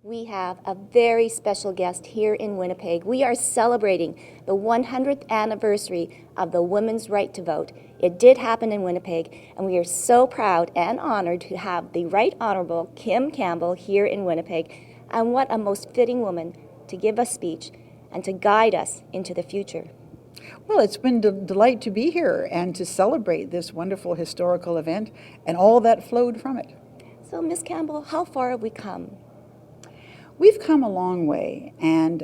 We have a very special guest here in Winnipeg. We are celebrating the 100th anniversary of the women's right to vote. It did happen in Winnipeg, and we are so proud and honored to have the Right Honourable Kim Campbell here in Winnipeg. And what a most fitting woman to give a speech and to guide us into the future. Well, it's been a delight to be here and to celebrate this wonderful historical event and all that flowed from it. So, Ms. Campbell, how far have we come? We've come a long way, and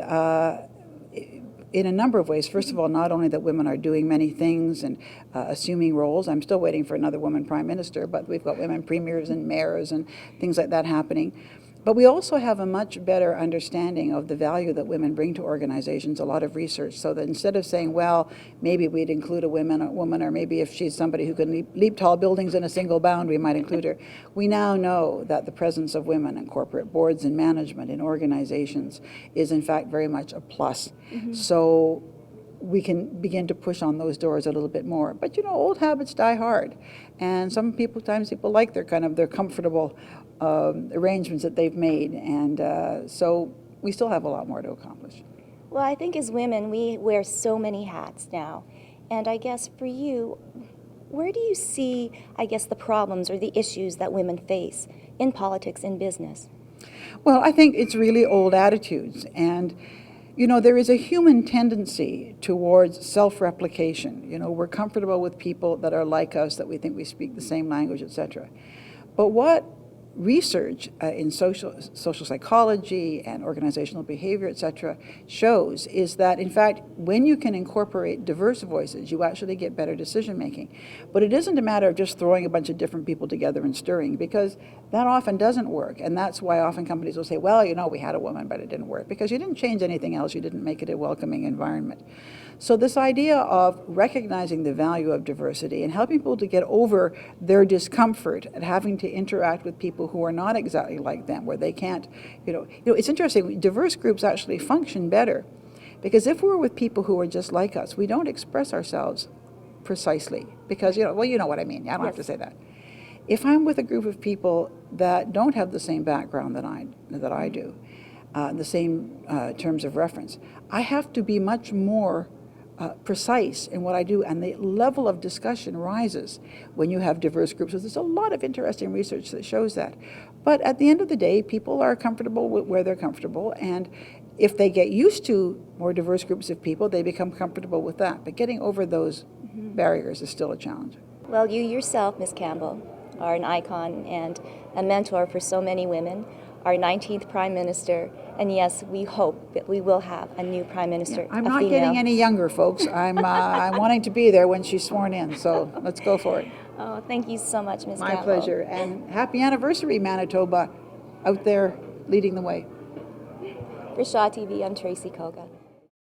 in a number of ways. First of all, not only that women are doing many things and assuming roles. I'm still waiting for another woman prime minister, but we've got women premiers and mayors and things like that happening. But we also have a much better understanding of the value that women bring to organizations, a lot of research, so that instead of saying, well, maybe we'd include a woman, or maybe if she's somebody who can leap tall buildings in a single bound, we might include her. We now know that the presence of women in corporate boards and management in organizations is in fact very much a plus. Mm-hmm. So we can begin to push on those doors a little bit more. But you know, old habits die hard. And sometimes people like their comfortable arrangements that they've made, and so we still have a lot more to accomplish. Well, I think as women, we wear so many hats now, and I guess for you, where do you see, the problems or the issues that women face in politics and business? Well, I think it's really old attitudes, and you know, there is a human tendency towards self-replication. You know, we're comfortable with people that are like us, that we think we speak the same language, etc. But what research in social psychology and organizational behavior, etc., shows is that, in fact, when you can incorporate diverse voices, you actually get better decision making. But it isn't a matter of just throwing a bunch of different people together and stirring, because that often doesn't work. And that's why often companies will say, well, you know, we had a woman, but it didn't work, because you didn't change anything else. You didn't make it a welcoming environment. So this idea of recognizing the value of diversity and helping people to get over their discomfort at having to interact with people who are not exactly like them, where they can't, it's interesting, diverse groups actually function better, because if we're with people who are just like us, we don't express ourselves precisely, because, you know what I mean. I don't have to say that. If I'm with a group of people that don't have the same background that I do, the same terms of reference, I have to be much more precise in what I do, and the level of discussion rises when you have diverse groups. So there's a lot of interesting research that shows that. But at the end of the day, people are comfortable with where they're comfortable, and if they get used to more diverse groups of people, they become comfortable with that. But getting over those barriers is still a challenge. Well, you yourself, Ms. Campbell, are an icon and a mentor for so many women, our 19th Prime Minister, and yes, we hope that we will have a new Prime Minister, I'm not getting any younger, folks. I'm wanting to be there when she's sworn in, so let's go for it. Oh, thank you so much, Ms. My Campbell. pleasure, and happy anniversary, Manitoba, out there leading the way. For Shaw TV, I'm Tracy Koga.